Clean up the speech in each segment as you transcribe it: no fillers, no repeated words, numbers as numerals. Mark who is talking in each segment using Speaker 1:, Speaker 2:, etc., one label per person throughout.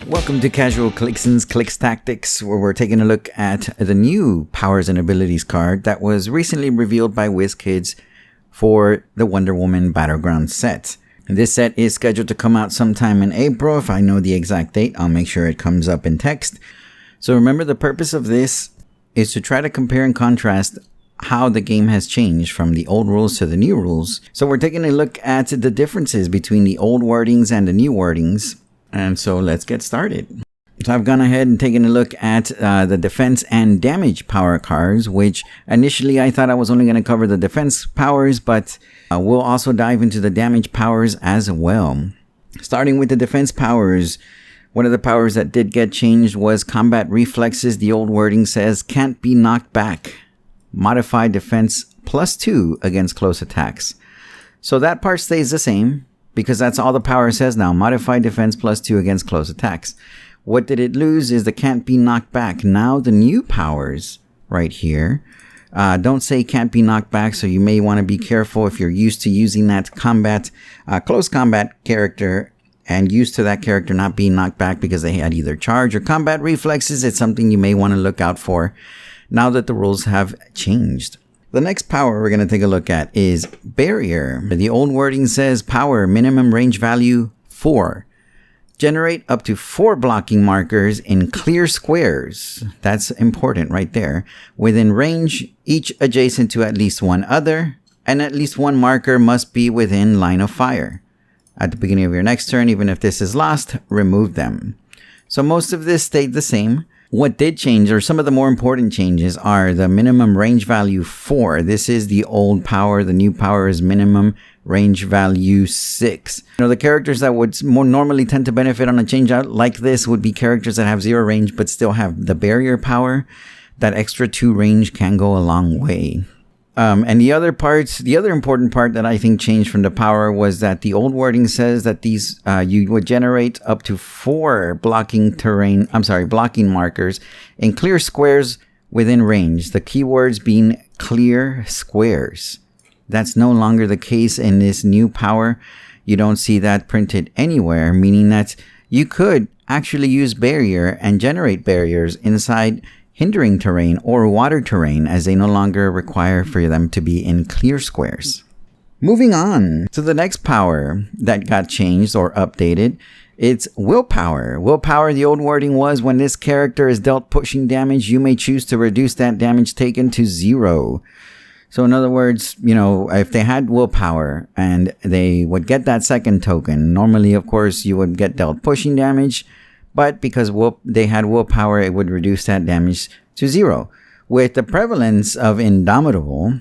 Speaker 1: Welcome to Casual Clickson's Clicks Tactics, where we're taking a look at the new Powers and Abilities card that was recently revealed by WizKids for the Wonder Woman Battleground set. This set is scheduled to come out sometime in April. If I know the exact date, I'll make sure it comes up in text. So remember, the purpose of this is to try to compare and contrast how the game has changed from the old rules to the new rules. So we're taking a look at the differences between the old wordings and the new wordings. And so let's get started. So I've gone ahead and taken a look at the defense and damage power cards, which initially I thought I was only going to cover the defense powers, but we'll also dive into the damage powers as well. Starting with the defense powers, one of the powers that did get changed was combat reflexes. The old wording says can't be knocked back. Modify defense +2 against close attacks. So that part stays the same, because that's all the power says now. Modify defense +2 against close attacks. What did it lose is the can't be knocked back. Now the new powers right here don't say can't be knocked back, so you may want to be careful if you're used to using that close combat character and used to that character not being knocked back because they had either charge or combat reflexes. It's something you may want to look out for now that the rules have changed. The next power we're going to take a look at is Barrier. The old wording says power minimum range value 4. Generate up to 4 blocking markers in clear squares. That's important right there. Within range, each adjacent to at least one other, and at least one marker must be within line of fire. At the beginning of your next turn, even if this is lost, remove them. So most of this stayed the same. What did change, or some of the more important changes, are the minimum range value 4. This is the old power. The new power is minimum range value 6. The characters that would more normally tend to benefit on a change out like this would be characters that have 0 range but still have the barrier power. That extra 2 range can go a long way. And the other important part that I think changed from the power was that the old wording says that these you would generate up to 4 blocking markers in clear squares within range. The keywords being clear squares. That's no longer the case in this new power. You don't see that printed anywhere, meaning that you could actually use barrier and generate barriers inside hindering terrain or water terrain, as they no longer require for them to be in clear squares. Moving on to the next power that got changed or updated, it's Willpower. Willpower, the old wording was when this character is dealt pushing damage, you may choose to reduce that damage taken to 0. So in other words, if they had Willpower and they would get that second token, normally, of course, you would get dealt pushing damage, but because they had Willpower, it would reduce that damage to 0. With the prevalence of Indomitable,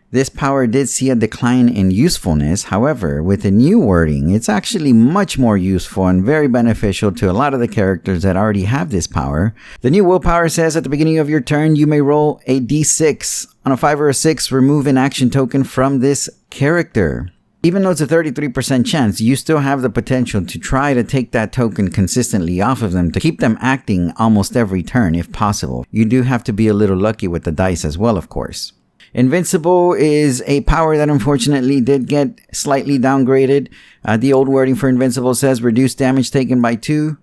Speaker 1: this power did see a decline in usefulness. However, with the new wording, it's actually much more useful and very beneficial to a lot of the characters that already have this power. The new Willpower says at the beginning of your turn, you may roll a d6. On a 5 or a 6, remove an action token from this character. Even though it's a 33% chance, you still have the potential to try to take that token consistently off of them to keep them acting almost every turn if possible. You do have to be a little lucky with the dice as well, of course. Invincible is a power that unfortunately did get slightly downgraded. The old wording for Invincible says reduce damage taken by 2,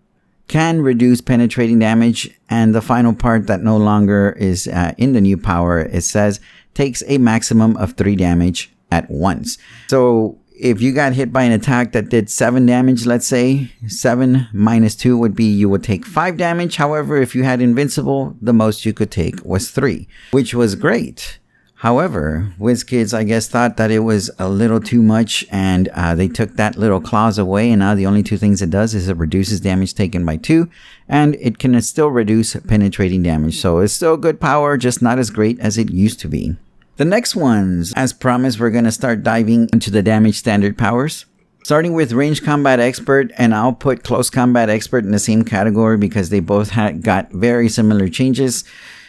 Speaker 1: can reduce penetrating damage, and the final part that no longer is in the new power, it says takes a maximum of 3 damage at once. So if you got hit by an attack that did 7 damage, let's say 7 minus 2 would be you would take 5 damage. However, if you had Invincible, the most you could take was 3, which was great. However, WizKids, I guess, thought that it was a little too much, and they took that little clause away, and now the only 2 things it does is it reduces damage taken by 2, and it can still reduce penetrating damage. So it's still good power, just not as great as it used to be. The next ones, as promised, we're going to start diving into the damage standard powers. Starting with Range Combat Expert, and I'll put Close Combat Expert in the same category because they both got very similar changes,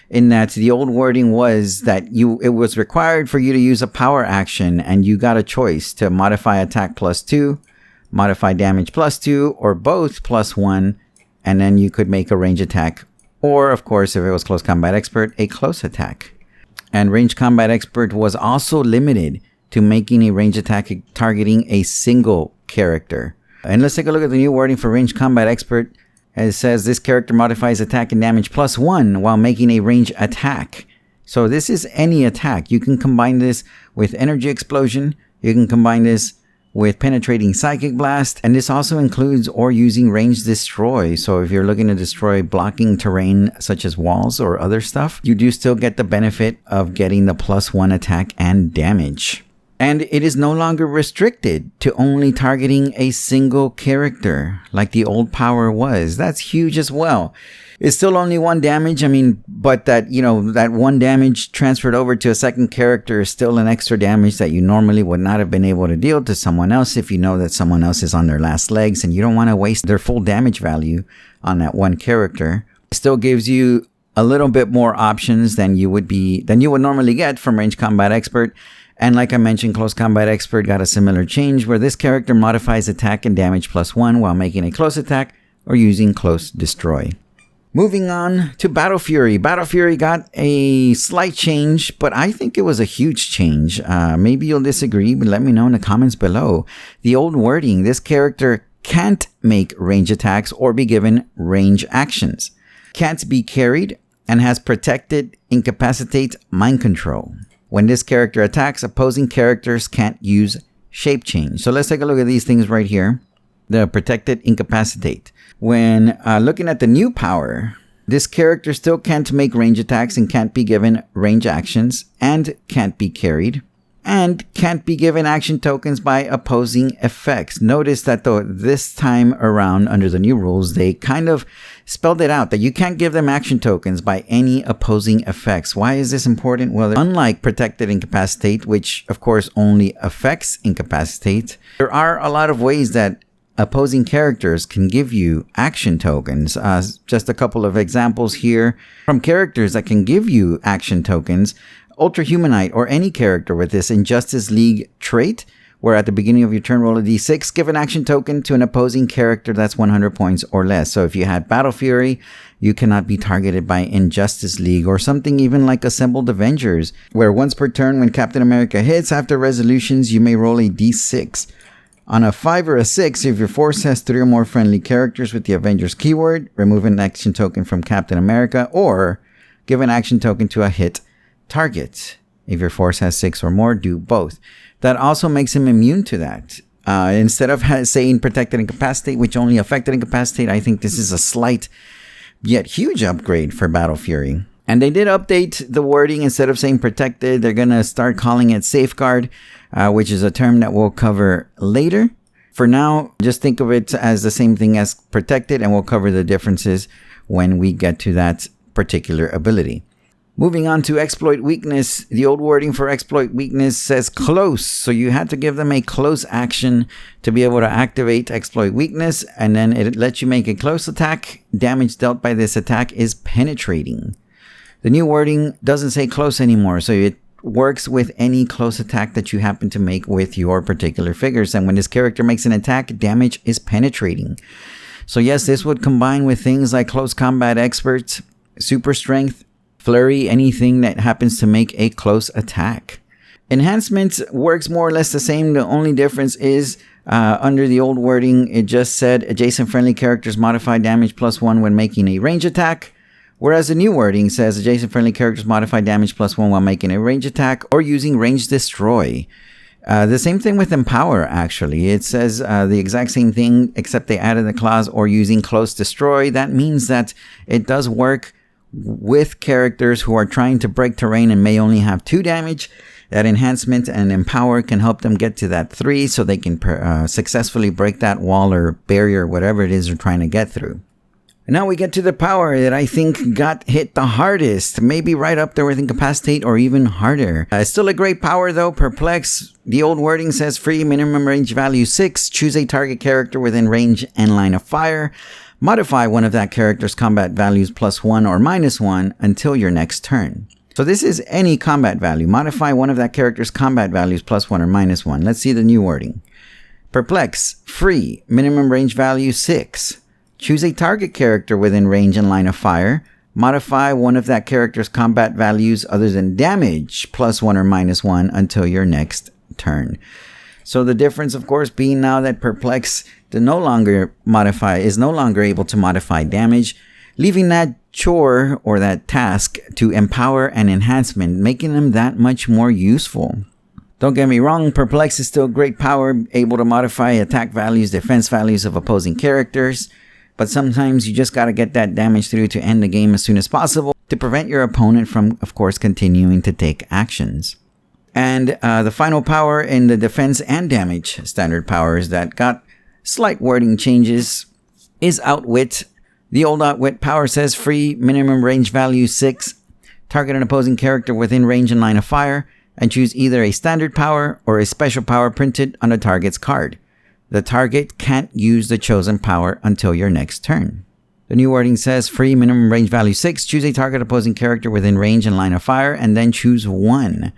Speaker 1: in that the old wording was that it was required for you to use a power action, and you got a choice to modify attack +2, modify damage +2, or both +1, and then you could make a range attack, or of course, if it was Close Combat Expert, a close attack. And Range Combat Expert was also limited to making a range attack targeting a single character. And let's take a look at the new wording for Range Combat Expert. It says this character modifies attack and damage +1 while making a range attack. So this is any attack. You can combine this with Energy Explosion. You can combine this with Penetrating Psychic Blast. And this also includes or using Range Destroy. So if you're looking to destroy blocking terrain such as walls or other stuff, you do still get the benefit of getting the +1 attack and damage. And it is no longer restricted to only targeting a single character like the old power was. That's huge as well. It's still only 1 damage. But that, that 1 damage transferred over to a second character is still an extra damage that you normally would not have been able to deal to someone else if you know that someone else is on their last legs and you don't want to waste their full damage value on that one character. It still gives you a little bit more options than you would normally get from Range Combat Expert. And like I mentioned, Close Combat Expert got a similar change where this character modifies attack and damage +1 while making a close attack or using Close Destroy. Moving on to Battle Fury. Battle Fury got a slight change, but I think it was a huge change. Maybe you'll disagree, but let me know in the comments below. The old wording, this character can't make range attacks or be given range actions. Can't be carried and has protected, incapacitate, mind control. When this character attacks, opposing characters can't use shape change. So let's take a look at these things right here. The protected, incapacitate. When looking at the new power, this character still can't make range attacks and can't be given range actions and can't be carried and can't be given action tokens by opposing effects. Notice that though this time around under the new rules, they kind of spelled it out that you can't give them action tokens by any opposing effects. Why is this important? Well, unlike protected incapacitate, which of course only affects incapacitate, there are a lot of ways that opposing characters can give you action tokens. Just a couple of examples here from characters that can give you action tokens. Ultra Humanite or any character with this Injustice League trait, where at the beginning of your turn roll a d6, give an action token to an opposing character that's 100 points or less. So if you had Battle Fury, you cannot be targeted by Injustice League, or something even like Assembled Avengers, where once per turn when Captain America hits, after resolutions, you may roll a d6. On a 5 or a 6, if your force has 3 or more friendly characters with the Avengers keyword, remove an action token from Captain America, or give an action token to a hit target. If your force has 6 or more, do both. That also makes him immune to that. Instead of saying protected incapacitate, which only affected incapacitate, I think this is a slight yet huge upgrade for Battle Fury. And they did update the wording. Instead of saying protected, they're going to start calling it safeguard, which is a term that we'll cover later. For now, just think of it as the same thing as protected, and we'll cover the differences when we get to that particular ability. Moving on to exploit weakness. The old wording for exploit weakness says close. So you had to give them a close action to be able to activate exploit weakness. And then it lets you make a close attack. Damage dealt by this attack is penetrating. The new wording doesn't say close anymore. So it works with any close attack that you happen to make with your particular figures. And when this character makes an attack, damage is penetrating. So yes, this would combine with things like Close Combat Expert, Super Strength, Flurry, anything that happens to make a close attack. Enhancements works more or less the same. The only difference is under the old wording, it just said adjacent friendly characters modify damage +1 when making a range attack. Whereas the new wording says adjacent friendly characters modify damage +1 while making a range attack or using range destroy. The same thing with Empower, actually. It says the exact same thing, except they added the clause or using close destroy. That means that it does work with characters who are trying to break terrain and may only have 2 damage. That enhancement and Empower can help them get to that 3 so they can successfully break that wall or barrier, whatever it is they're trying to get through. And now we get to the power that I think got hit the hardest, maybe right up there with Incapacitate or even harder. Still a great power though, Perplex. The old wording says free, minimum range value 6, choose a target character within range and line of fire. Modify one of that character's combat values +1 or -1 until your next turn. So this is any combat value. Modify one of that character's combat values +1 or -1. Let's see the new wording. Perplex, free, minimum range value 6. Choose a target character within range and line of fire. Modify one of that character's combat values other than damage +1 or -1 until your next turn. So the difference, of course, being now that Perplex is no longer able to modify damage, leaving that chore or that task to Empower and Enhancement, making them that much more useful. Don't get me wrong, Perplex is still great power, able to modify attack values, defense values of opposing characters, but sometimes you just gotta get that damage through to end the game as soon as possible to prevent your opponent from, of course, continuing to take actions. And the final power in the defense and damage standard powers that got slight wording changes is Outwit. The old Outwit power says free, minimum range value 6, target an opposing character within range and line of fire, and choose either a standard power or a special power printed on the target's card. The target can't use the chosen power until your next turn. The new wording says free, minimum range value 6, choose a target opposing character within range and line of fire, and then choose 1.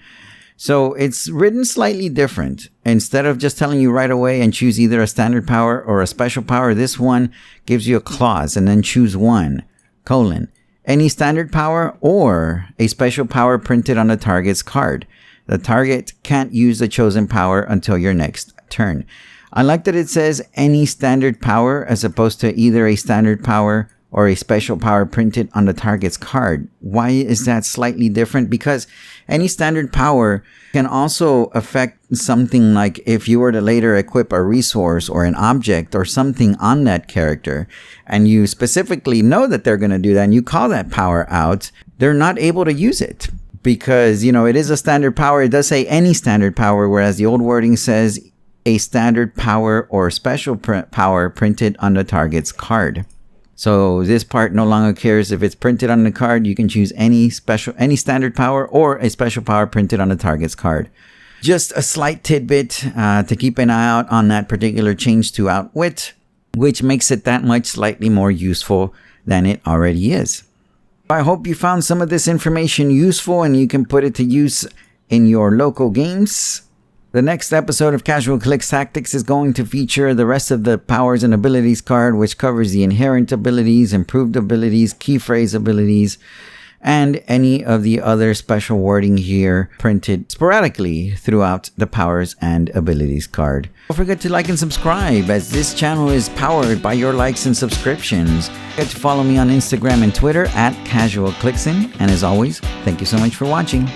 Speaker 1: So it's written slightly different. Instead of just telling you right away and choose either a standard power or a special power, this one gives you a clause and then choose 1, any standard power or a special power printed on the target's card. The target can't use the chosen power until your next turn. I like that it says any standard power as opposed to either a standard power or a special power printed on the target's card. Why is that slightly different? Because any standard power can also affect something like if you were to later equip a resource or an object or something on that character, and you specifically know that they're going to do that and you call that power out, they're not able to use it. Because, it is a standard power. It does say any standard power, whereas the old wording says a standard power or special power printed on the target's card. So this part no longer cares if it's printed on the card. You can choose any standard power or a special power printed on the target's card. Just a slight tidbit to keep an eye out on that particular change to Outwit, which makes it that much slightly more useful than it already is. I hope you found some of this information useful and you can put it to use in your local games. The next episode of Casual Clicks Tactics is going to feature the rest of the Powers and Abilities card, which covers the inherent abilities, improved abilities, key phrase abilities, and any of the other special wording here printed sporadically throughout the Powers and Abilities card. Don't forget to like and subscribe, as this channel is powered by your likes and subscriptions. Don't forget to follow me on Instagram and Twitter at CasualClicksin. And as always, thank you so much for watching.